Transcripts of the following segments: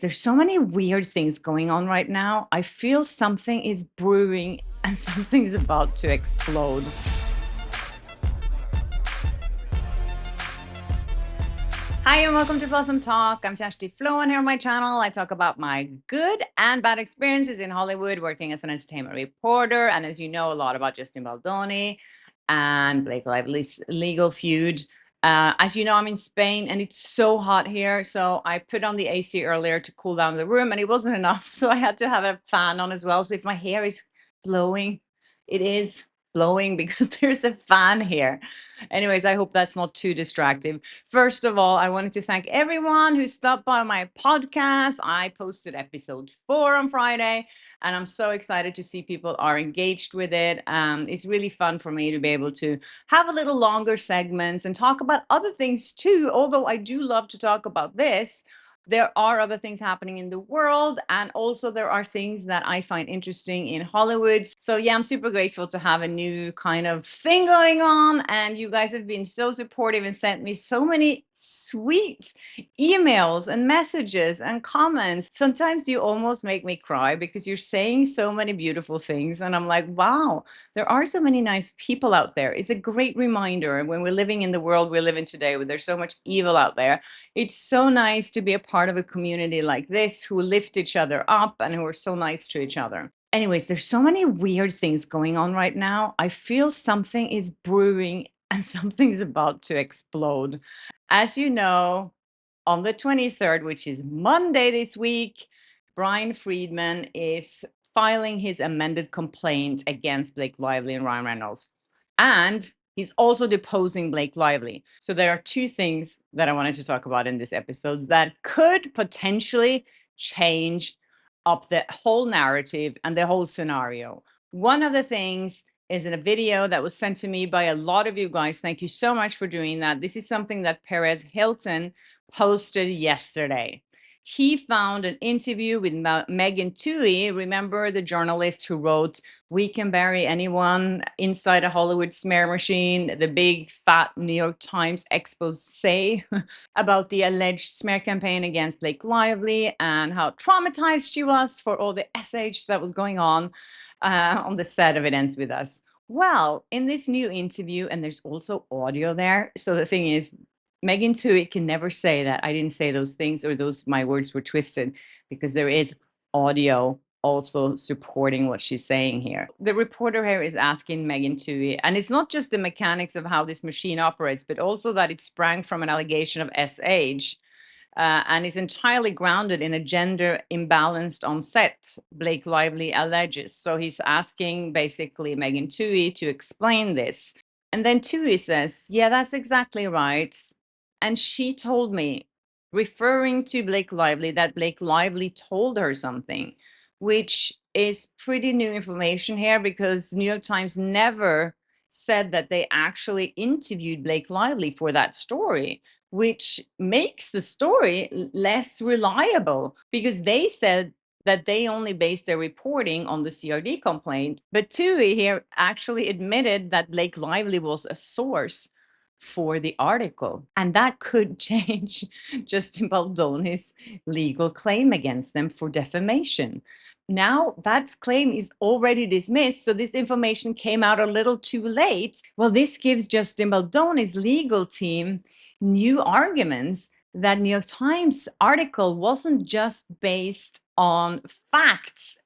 There's so many weird things going on right now. I feel something is brewing and something's about to explode. Hi and welcome to Blossom Talk. I'm Shashti Flo, and here on my channel I talk about my good and bad experiences in Hollywood working as an entertainment reporter, and as you know, a lot about Justin Baldoni and Blake Lively's legal feud. As you know, I'm in Spain and it's so hot here, so I put on the AC earlier to cool down the room, and it wasn't enough, so I had to have a fan on as well. So if my hair is blowing, it is blowing because there's a fan here. Anyways, I hope that's not too distracting. First of all, I wanted to thank everyone who stopped by my podcast. I posted episode 4 on Friday, and I'm so excited to see people are engaged with it. It's really fun for me to be able to have a little longer segments and talk about other things too. Although I do love to talk about this, there are other things happening in the world, and also there are things that I find interesting in Hollywood. So yeah, I'm super grateful to have a new kind of thing going on, and you guys have been so supportive and sent me so many sweet emails and messages and comments. Sometimes you almost make me cry because you're saying so many beautiful things, and I'm like, wow, there are so many nice people out there. It's a great reminder when we're living in the world we live in today, where there's so much evil out there. It's so nice to be a part of a community like this who lift each other up and who are so nice to each other. Anyways, there's so many weird things going on right now. I feel something is brewing and something's about to explode. As you know, on the 23rd, which is Monday this week, Brian Friedman is filing his amended complaint against Blake Lively and Ryan Reynolds. And he's also deposing Blake Lively. So there are two things that I wanted to talk about in this episode that could potentially change up the whole narrative and the whole scenario. One of the things is in a video that was sent to me by a lot of you guys. Thank you so much for doing that. This is something that Perez Hilton posted yesterday. He found an interview with Megan Twohey. Remember the journalist who wrote "We Can Bury Anyone Inside a Hollywood Smear Machine," the big fat New York Times expose about the alleged smear campaign against Blake Lively and how traumatized she was for all the SH that was going on the set of It Ends With Us. Well, in this new interview, and there's also audio there. So the thing is, Megan Twohey can never say that I didn't say those things or those my words were twisted, because there is audio also supporting what she's saying here. The reporter here is asking Megan Twohey, and it's not just the mechanics of how this machine operates, but also that it sprang from an allegation of SH. And is entirely grounded in a gender imbalanced on set, Blake Lively alleges. So he's asking basically Megan Twohey to explain this. And then Twohey says, yeah, that's exactly right. And she told me, referring to Blake Lively, that Blake Lively told her something, which is pretty new information here, because New York Times never said that they actually interviewed Blake Lively for that story, which makes the story less reliable, because they said that they only based their reporting on the CRD complaint. But Twohey here actually admitted that Blake Lively was a source for the article, and that could change Justin Baldoni's legal claim against them for defamation. Now that claim is already dismissed, so this information came out a little too late. Well, this gives Justin Baldoni's legal team new arguments that New York Times article wasn't just based on facts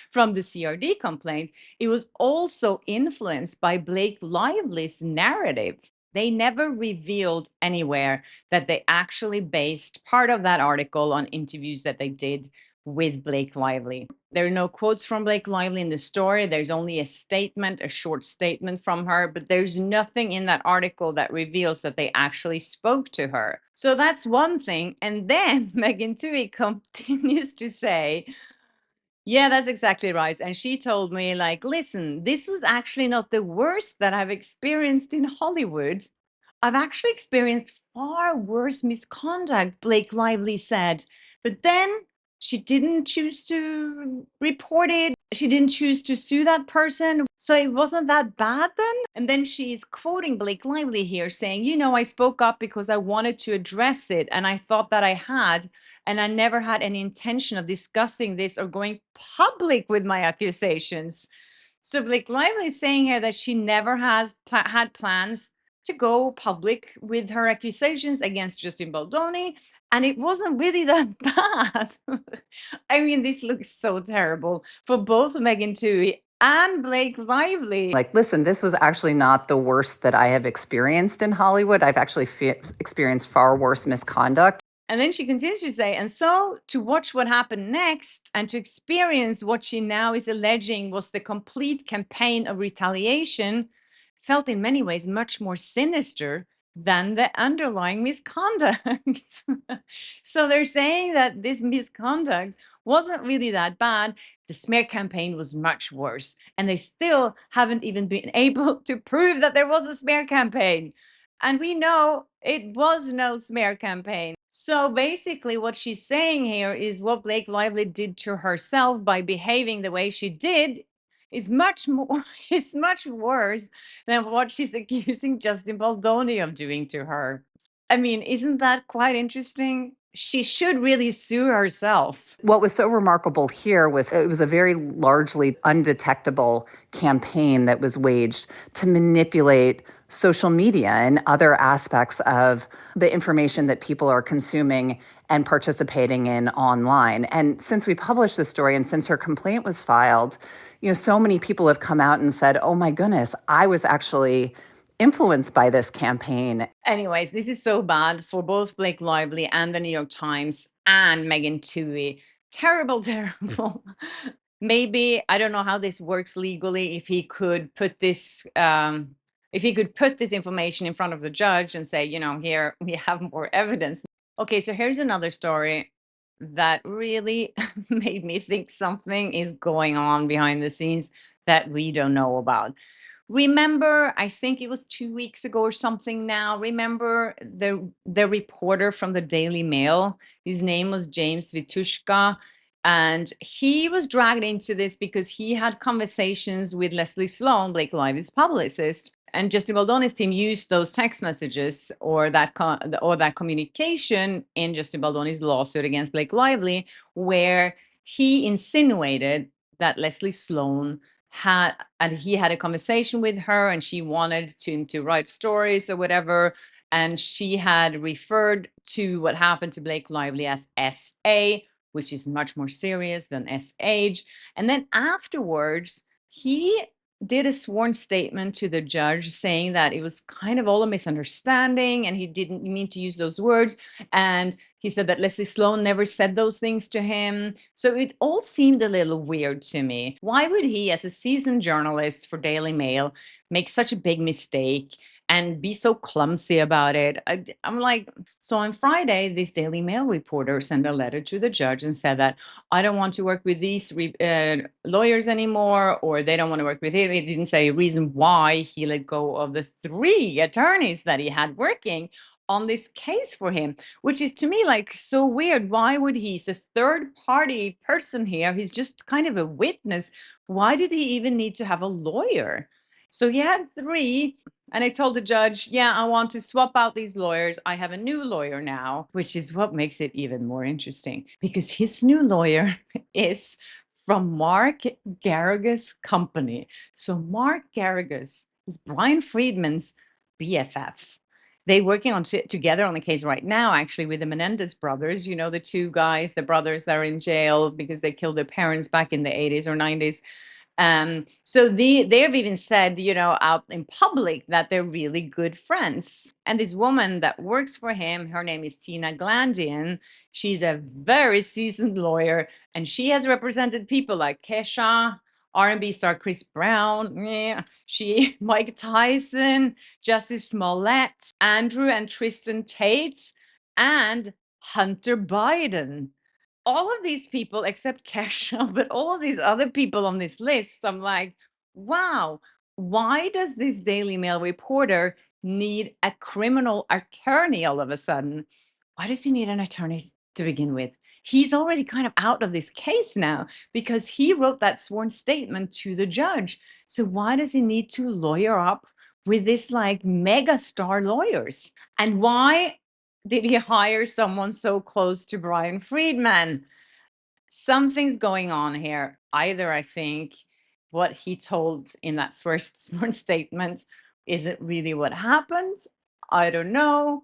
from the CRD complaint. It was also influenced by Blake Lively's narrative. They never revealed anywhere that they actually based part of that article on interviews that they did with Blake Lively. There are no quotes from Blake Lively in the story. There's only a statement, a short statement from her, but there's nothing in that article that reveals that they actually spoke to her. So that's one thing. And then Megan Twohey continues to say, yeah, that's exactly right. And she told me, like, listen, this was actually not the worst that I've experienced in Hollywood. I've actually experienced far worse misconduct, Blake Lively said. But then She didn't choose to report it. She didn't choose to sue that person. So it wasn't that bad then. And then she's quoting Blake Lively here saying, you know, I spoke up because I wanted to address it. And I thought that I had, and I never had any intention of discussing this or going public with my accusations. So Blake Lively is saying here that she never has had plans to go public with her accusations against Justin Baldoni, and it wasn't really that bad. I mean, this looks so terrible for both Megan Twohey and Blake Lively. Like, listen, this was actually not the worst that I have experienced in Hollywood. I've actually experienced far worse misconduct. And then she continues to say, and so to watch what happened next and to experience what she now is alleging was the complete campaign of retaliation felt in many ways much more sinister than the underlying misconduct. So they're saying that this misconduct wasn't really that bad. The smear campaign was much worse. And they still haven't even been able to prove that there was a smear campaign. And we know it was no smear campaign. So basically, what she's saying here is what Blake Lively did to herself by behaving the way she did is much more, is much worse than what she's accusing Justin Baldoni of doing to her. I mean, isn't that quite interesting? She should really sue herself. What was so remarkable here was it was a very largely undetectable campaign that was waged to manipulate social media and other aspects of the information that people are consuming and participating in online. And since we published this story and since her complaint was filed, so many people have come out and said, oh my goodness, I was actually influenced by this campaign. Anyways, this is so bad for both Blake Lively and the New York Times and Megan Twohey. Terrible, terrible. Maybe, I don't know how this works legally, if he could put this information in front of the judge and say, here we have more evidence. Okay, so here's another story that really made me think something is going on behind the scenes that we don't know about. Remember, I think it was 2 weeks ago or something now. Remember the reporter from the Daily Mail? His name was James Vitushka. And he was dragged into this because he had conversations with Leslie Sloan, Blake Lively's publicist. And Justin Baldoni's team used those text messages or that communication in Justin Baldoni's lawsuit against Blake Lively, where he insinuated that Leslie Sloan he had a conversation with her and she wanted to write stories or whatever, and she had referred to what happened to Blake Lively as SA, which is much more serious than SH. And then afterwards he did a sworn statement to the judge saying that it was kind of all a misunderstanding and he didn't mean to use those words. And he said that Leslie Sloan never said those things to him. So it all seemed a little weird to me. Why would he, as a seasoned journalist for Daily Mail, make such a big mistake and be so clumsy about it? I'm like, so on Friday, this Daily Mail reporter sent a letter to the judge and said that I don't want to work with these lawyers anymore, or they don't want to work with him. He didn't say a reason why he let go of the 3 attorneys that he had working on this case for him, which is to me like so weird. Why would he? He's a third party person here. He's just kind of a witness. Why did he even need to have a lawyer? So he had 3, and I told the judge, yeah, I want to swap out these lawyers. I have a new lawyer now, which is what makes it even more interesting because his new lawyer is from Mark Garrigus' company. So Mark Garrigus is Brian Friedman's BFF. They're working on together on the case right now, actually, with the Menendez brothers. The 2 guys, the brothers that are in jail because they killed their parents back in the 80s or 90s. So they've even said, out in public that they're really good friends. And this woman that works for him, her name is Tina Glandian. She's a very seasoned lawyer, and she has represented people like Kesha, R&B star Chris Brown, Mike Tyson, Justice Smollett, Andrew and Tristan Tate, and Hunter Biden. All of these people, except Kesha, but all of these other people on this list, I'm like, wow, why does this Daily Mail reporter need a criminal attorney all of a sudden? Why does he need an attorney to begin with. He's already kind of out of this case now because he wrote that sworn statement to the judge. So why does he need to lawyer up with this like mega star lawyers? And why did he hire someone so close to Brian Friedman? Something's going on here. Either I think what he told in that sworn statement isn't really what happened. I don't know.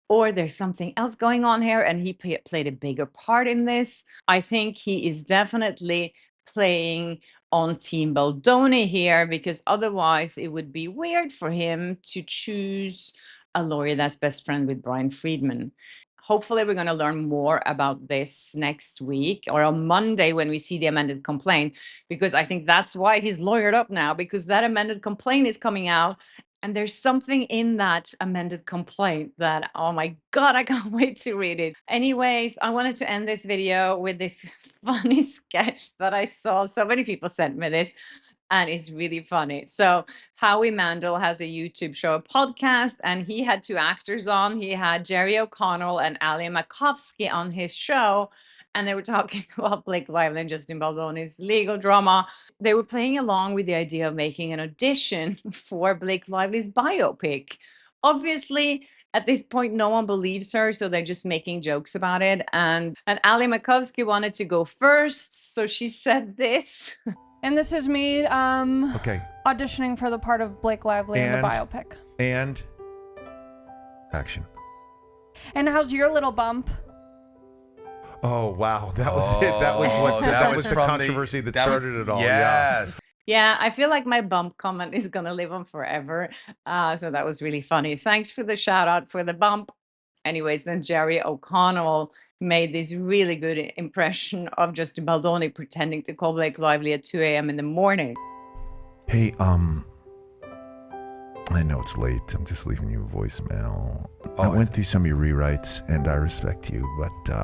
Or there's something else going on here and he played a bigger part in this. I think he is definitely playing on Team Baldoni here because otherwise it would be weird for him to choose a lawyer that's best friend with Brian Friedman. Hopefully we're going to learn more about this next week or on Monday when we see the amended complaint, because I think that's why he's lawyered up now, because that amended complaint is coming out. And there's something in that amended complaint that, oh my God, I can't wait to read it. Anyways, I wanted to end this video with this funny sketch that I saw. So many people sent me this and it's really funny. So Howie Mandel has a YouTube show, a podcast, and he had two actors on. He had Jerry O'Connell and Ali Makovsky on his show. And they were talking about Blake Lively and Justin Baldoni's legal drama. They were playing along with the idea of making an audition for Blake Lively's biopic. Obviously, at this point, no one believes her, so they're just making jokes about it. And Ali Makovsky wanted to go first, so she said this. And this is me Okay. auditioning for the part of Blake Lively in the biopic. And action. And how's your little bump? Oh wow, that was it. That was what that was the controversy that started it all. Yes. Yeah, I feel like my bump comment is gonna live on forever. So that was really funny. Thanks for the shout out for the bump. Anyways, then Jerry O'Connell made this really good impression of Justin Baldoni pretending to call Blake Lively at 2 a.m. in the morning. Hey, I know it's late. I'm just leaving you a voicemail. I went through some of your rewrites, and I respect you, but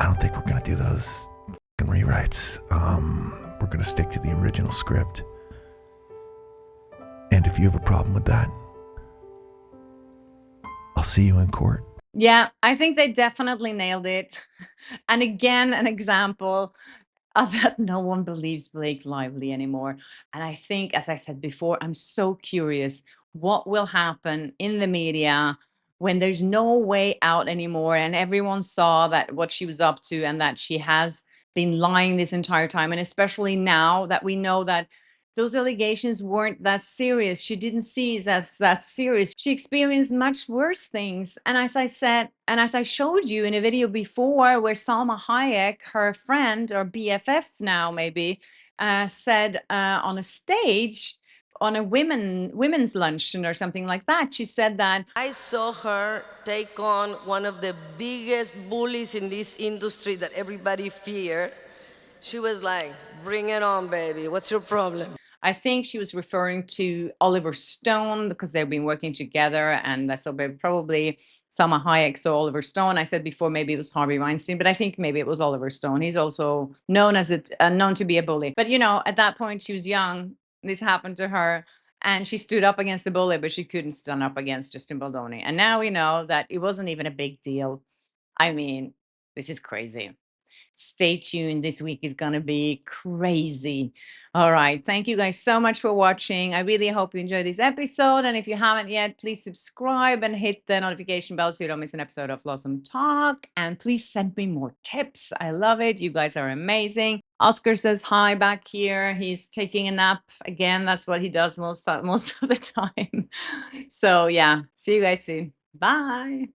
I don't think we're gonna do those fucking rewrites. We're gonna stick to the original script. And if you have a problem with that, I'll see you in court. Yeah, I think they definitely nailed it. And again, an example of that no one believes Blake Lively anymore. And I think, as I said before, I'm so curious what will happen in the media when there's no way out anymore and everyone saw that what she was up to and that she has been lying this entire time. And especially now that we know that those allegations weren't that serious. She didn't see it as that serious. She experienced much worse things. And as I said, and as I showed you in a video before where Salma Hayek, her friend or BFF now maybe, said on a stage on a women's luncheon or something like that, she said that I saw her take on one of the biggest bullies in this industry that everybody feared. She was like, bring it on, baby. What's your problem? I think she was referring to Oliver Stone because they've been working together, and so probably Salma Hayek saw Oliver Stone. I said before maybe it was Harvey Weinstein, but I think maybe it was Oliver Stone. He's also known to be a bully. But at that point she was young. This happened to her, and she stood up against the bully, but she couldn't stand up against Justin Baldoni. And now we know that it wasn't even a big deal. I mean, this is crazy. Stay tuned. This week is going to be crazy. All right. Thank you guys so much for watching. I really hope you enjoyed this episode. And if you haven't yet, please subscribe and hit the notification bell so you don't miss an episode of Blossom Talk. And please send me more tips. I love it. You guys are amazing. Oscar says hi back here. He's taking a nap again. That's what he does most of the time. So yeah, see you guys soon. Bye.